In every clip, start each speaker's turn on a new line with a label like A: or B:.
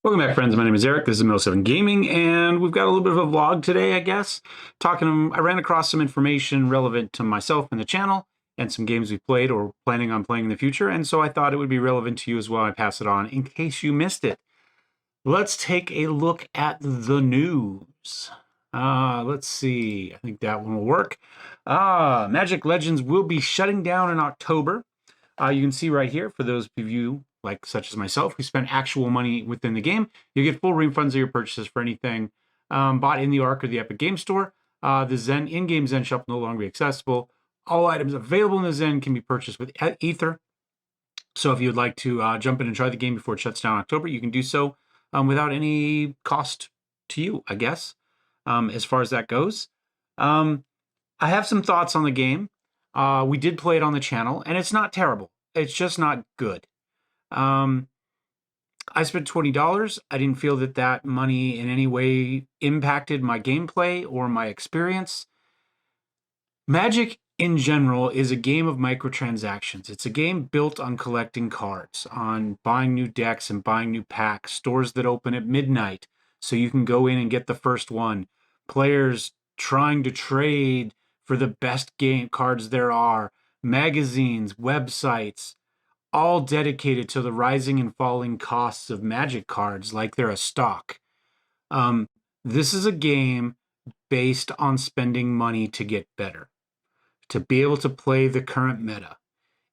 A: Welcome back, friends. My name is Eric. This is Mill7 Gaming, and we've got a little bit of a vlog today, I guess. I ran across some information relevant to myself and the channel, and some games we played or planning on playing in the future, and so I thought it would be relevant to you as well. I pass it on in case you missed it. Let's take a look at the news. Let's see. I think that one will work. Magic Legends will be shutting down in October. You can see right here, for those of you such as myself, who spent actual money within the game, you get full refunds of your purchases for anything bought in the Arc or the Epic Game Store. The Zen in-game Zen shop no longer be accessible. All items available in the Zen can be purchased with Ether. So if you would like to jump in and try the game before it shuts down in October, you can do so without any cost to you, I guess, as far as that goes. I have some thoughts on the game. We did play it on the channel, and it's not terrible. It's just not good. I spent $20. I didn't feel that money in any way impacted my gameplay or my experience. Magic in general is a game of microtransactions. It's a game built on collecting cards, on buying new decks and buying new packs, stores that open at midnight so you can go in and get the first one, players trying to trade for the best game cards there are, magazines, websites, all dedicated to the rising and falling costs of Magic cards like they're a stock. This is a game based on spending money to get better, to be able to play the current meta.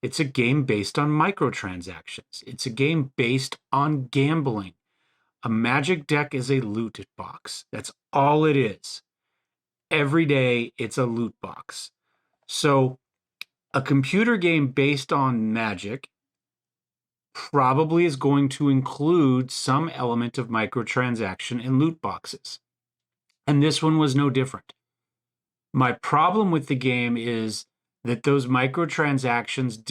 A: It's a game based on microtransactions. It's a game based on gambling. A Magic deck is a loot box. That's all it is. Every day, it's a loot box. So a computer game based on Magic probably is going to include some element of microtransaction and loot boxes. And this one was no different. My problem with the game is that those microtransactions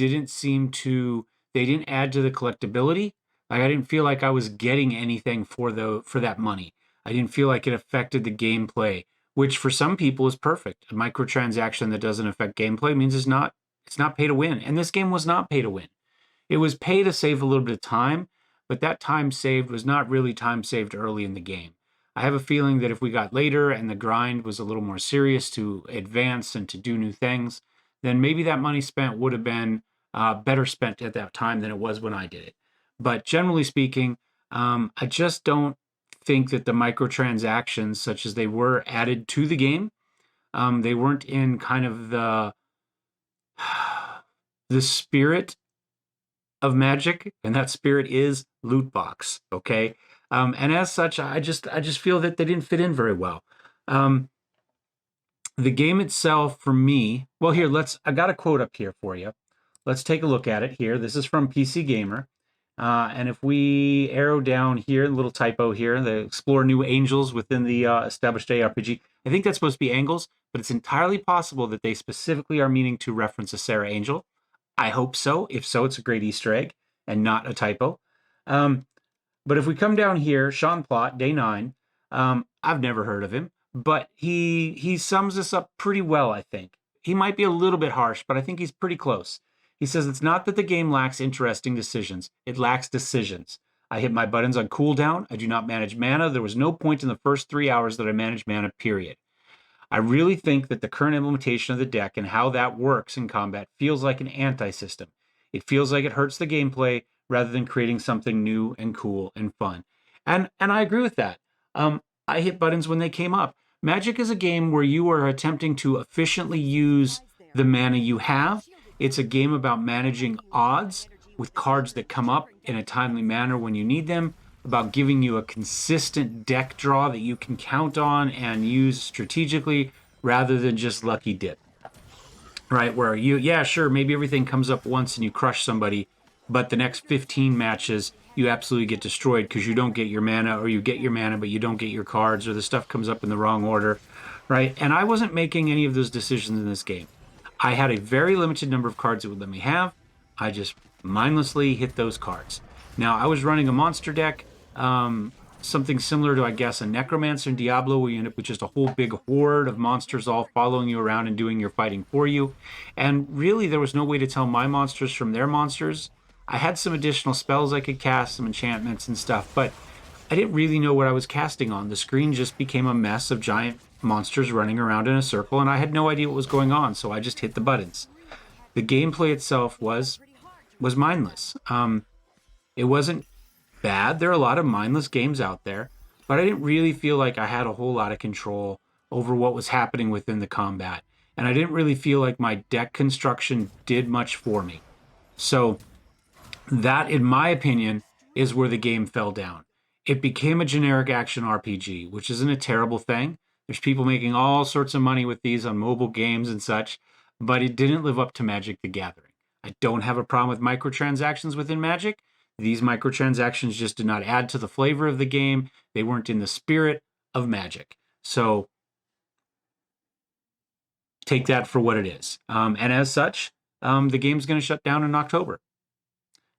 A: they didn't add to the collectability. Like, I didn't feel like I was getting anything for that money. I didn't feel like it affected the gameplay, which for some people is perfect. A microtransaction that doesn't affect gameplay means it's not pay to win. And this game was not pay to win. It was pay to save a little bit of time, but that time saved was not really time saved early in the game. I have a feeling that if we got later and the grind was a little more serious to advance and to do new things, then maybe that money spent would have been better spent at that time than it was when I did it. But generally speaking, I just don't think that the microtransactions, such as they were added to the game, they weren't in kind of the spirit of Magic, and that spirit is loot box. Okay, and as such, I just feel that they didn't fit in very well. The game itself, for me, well, here I got a quote up here for you. Let's take a look at it here. This is from PC Gamer, and if we arrow down here, a little typo here, the explore new angels within the established ARPG. I think that's supposed to be angles, but it's entirely possible that they specifically are meaning to reference a Sarah Angel. I hope so. If so, it's a great Easter egg and not a typo. But if we come down here, Sean Plott, Day 9, I've never heard of him, but he sums this up pretty well, I think. He might be a little bit harsh, but I think he's pretty close. He says, it's not that the game lacks interesting decisions. It lacks decisions. I hit my buttons on cooldown. I do not manage mana. There was no point in the first 3 hours that I managed mana, period. I really think that the current implementation of the deck and how that works in combat feels like an anti-system. It feels like it hurts the gameplay rather than creating something new and cool and fun. And I agree with that. I hit buttons when they came up. Magic is a game where you are attempting to efficiently use the mana you have. It's a game about managing odds with cards that come up in a timely manner when you need them, about giving you a consistent deck draw that you can count on and use strategically rather than just lucky dip. Right? Where sure, maybe everything comes up once and you crush somebody, but the next 15 matches, you absolutely get destroyed because you don't get your mana, or you get your mana, but you don't get your cards, or the stuff comes up in the wrong order, right? And I wasn't making any of those decisions in this game. I had a very limited number of cards it would let me have. I just mindlessly hit those cards. Now, I was running a monster deck, something similar to, I guess, a Necromancer in Diablo, where you end up with just a whole big horde of monsters all following you around and doing your fighting for you. And really, there was no way to tell my monsters from their monsters. I had some additional spells I could cast, some enchantments and stuff, but I didn't really know what I was casting on. The screen just became a mess of giant monsters running around in a circle, and I had no idea what was going on, so I just hit the buttons. The gameplay itself was mindless. It wasn't bad. There are a lot of mindless games out there, but I didn't really feel like I had a whole lot of control over what was happening within the combat. And I didn't really feel like my deck construction did much for me. So, that, in my opinion, is where the game fell down. It became a generic action RPG, which isn't a terrible thing. There's people making all sorts of money with these on mobile games and such, but it didn't live up to Magic the Gathering. I don't have a problem with microtransactions within Magic. These microtransactions just did not add to the flavor of the game. They weren't in the spirit of Magic. So take that for what it is. And as such, the game's going to shut down in October.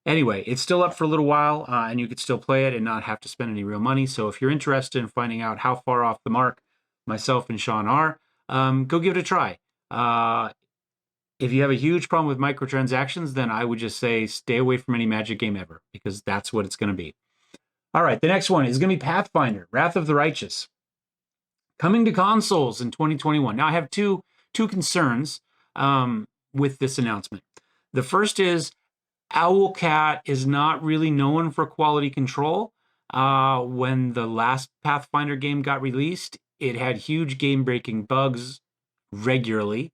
A: Anyway, it's still up for a little while, and you could still play it and not have to spend any real money. So if you're interested in finding out how far off the mark myself and Sean are, go give it a try. If you have a huge problem with microtransactions, then I would just say stay away from any Magic game ever, because that's what it's going to be. All right, the next one is going to be Pathfinder, Wrath of the Righteous, coming to consoles in 2021. Now, I have two concerns with this announcement. The first is Owlcat is not really known for quality control. When the last Pathfinder game got released, it had huge game-breaking bugs regularly.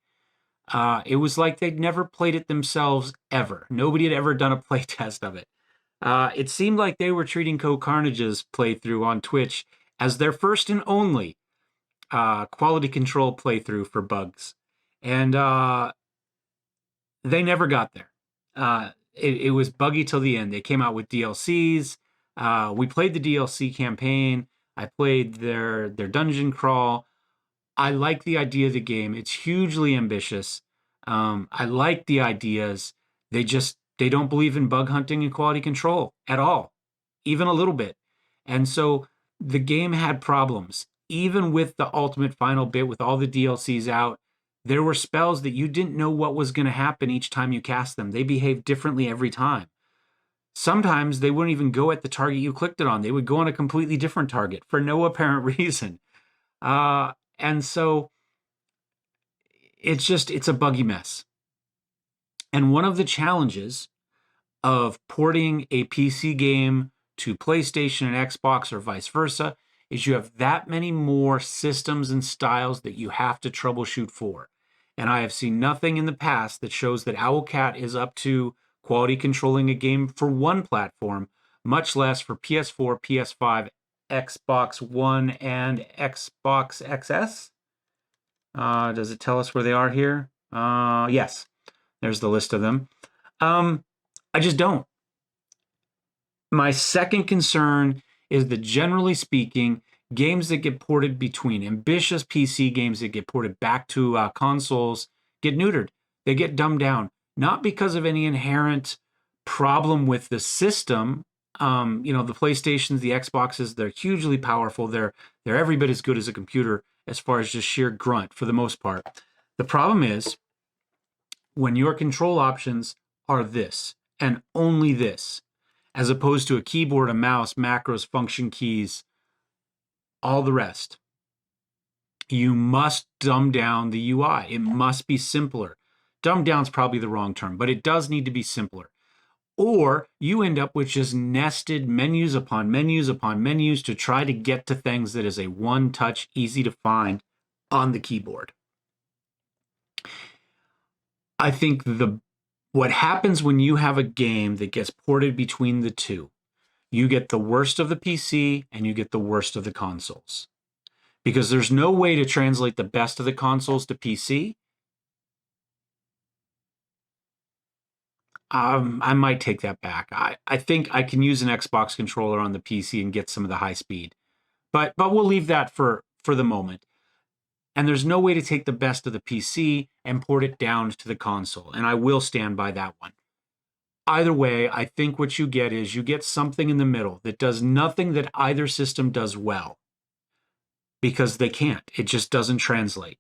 A: It was like they'd never played it themselves ever. Nobody had ever done a playtest of it. It seemed like they were treating Carnage's playthrough on Twitch as their first and only quality control playthrough for bugs. And they never got there. It was buggy till the end. They came out with DLCs. We played the DLC campaign. I played their dungeon crawl. I like the idea of the game. It's hugely ambitious. I like the ideas. They don't believe in bug hunting and quality control at all, even a little bit. And so the game had problems. Even with the ultimate final bit, with all the DLCs out, there were spells that you didn't know what was going to happen each time you cast them. They behaved differently every time. Sometimes they wouldn't even go at the target you clicked it on. They would go on a completely different target for no apparent reason. And so it's a buggy mess. And one of the challenges of porting a PC game to PlayStation and Xbox or vice versa is you have that many more systems and styles that you have to troubleshoot for. And I have seen nothing in the past that shows that Owlcat is up to quality controlling a game for one platform, much less for PS4, PS5, Xbox One, and Xbox XS. Does it tell us where they are here? Yes, there's the list of them. I just don't. My second concern is that, generally speaking, games that get ported between ambitious PC games that get ported back to consoles get neutered. They get dumbed down, not because of any inherent problem with the system. The PlayStations, the Xboxes, they're hugely powerful. They're every bit as good as a computer as far as just sheer grunt for the most part. The problem is when your control options are this and only this, as opposed to a keyboard, a mouse, macros, function keys, all the rest. You must dumb down the UI. It must be simpler. Dumb down is probably the wrong term, but it does need to be simpler. Or you end up with just nested menus upon menus upon menus to try to get to things that is a one-touch, easy to find on the keyboard. I think what happens when you have a game that gets ported between the two, you get the worst of the PC and you get the worst of the consoles. Because there's no way to translate the best of the consoles to PC. I might take that back. I think I can use an Xbox controller on the PC and get some of the high speed. But we'll leave that for the moment. And there's no way to take the best of the PC and port it down to the console. And I will stand by that one. Either way, I think what you get is you get something in the middle that does nothing that either system does well. Because they can't. It just doesn't translate.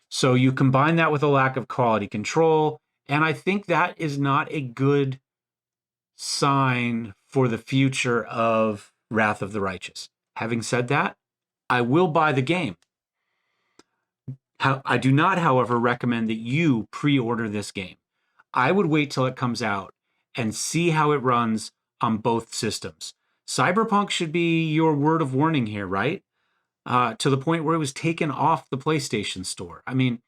A: So you combine that with a lack of quality control, and I think that is not a good sign for the future of Wrath of the Righteous. Having said that, I will buy the game. I do not, however, recommend that you pre-order this game. I would wait till it comes out and see how it runs on both systems. Cyberpunk should be your word of warning here, right? To the point where it was taken off the PlayStation Store. I mean,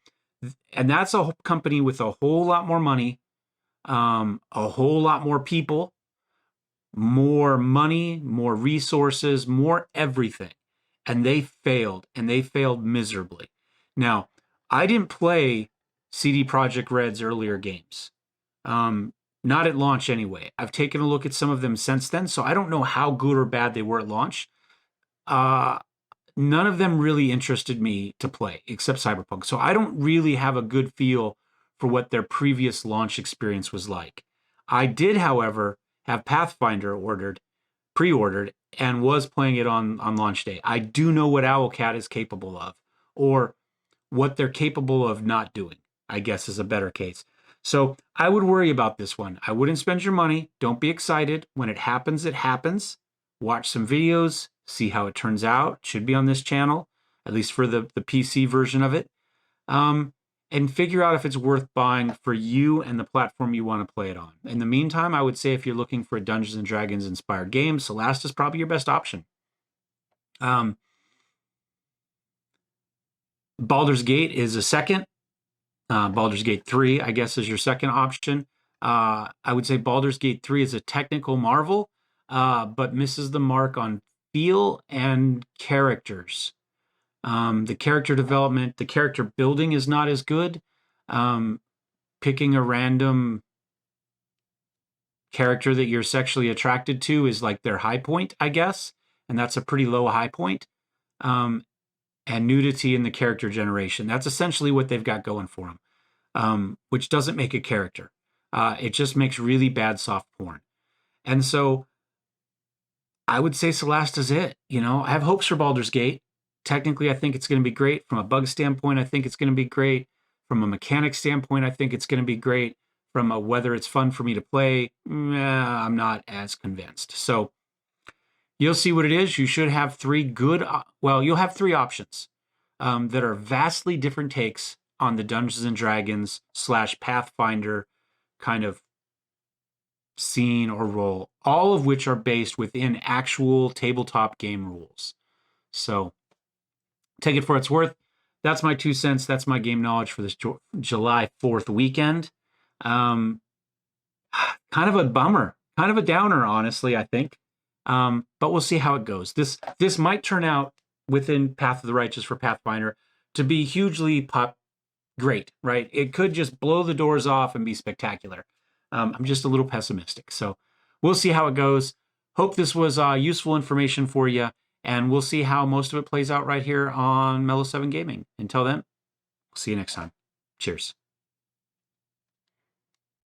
A: and that's a company with a whole lot more money, a whole lot more people, more money, more resources, more everything. And they failed miserably. Now, I didn't play CD Projekt Red's earlier games. Not at launch anyway. I've taken a look at some of them since then, so I don't know how good or bad they were at launch. None of them really interested me to play, except Cyberpunk. So I don't really have a good feel for what their previous launch experience was like. I did, however, have Pathfinder pre-ordered, and was playing it on launch day. I do know what Owlcat is capable of, or what they're capable of not doing, I guess is a better case. So I would worry about this one. I wouldn't spend your money. Don't be excited. When it happens, it happens. Watch some videos, see how it turns out. It should be on this channel, at least for the PC version of it. And figure out if it's worth buying for you and the platform you want to play it on. In the meantime, I would say if you're looking for a Dungeons and Dragons inspired game, Celeste is probably your best option. Baldur's Gate is a second. Baldur's Gate 3, I guess, is your second option. I would say Baldur's Gate 3 is a technical marvel, but misses the mark on feel and characters. The character development, the character building is not as good. Picking a random character that you're sexually attracted to is like their high point, I guess. And that's a pretty low high point. And nudity in the character generation. That's essentially what they've got going for them, which doesn't make a character. It just makes really bad soft porn. And so I would say Celeste is it. I have hopes for Baldur's Gate. Technically, I think it's going to be great. From a bug standpoint, I think it's going to be great. From a mechanic standpoint, I think it's going to be great. From a whether it's fun for me to play, I'm not as convinced. So you'll see what it is. You should have you'll have three options that are vastly different takes on the Dungeons and Dragons / Pathfinder kind of scene or role, all of which are based within actual tabletop game rules. So take it for its worth. That's my 2 cents. That's my game knowledge for this July 4th weekend. Kind of a bummer, kind of a downer, honestly, I think. But we'll see how it goes. This might turn out within Path of the Righteous for Pathfinder to be hugely great, right? It could just blow the doors off and be spectacular. I'm just a little pessimistic. So we'll see how it goes. Hope this was useful information for you, and we'll see how most of it plays out right here on Mellow 7 Gaming. Until then, we'll see you next time. Cheers.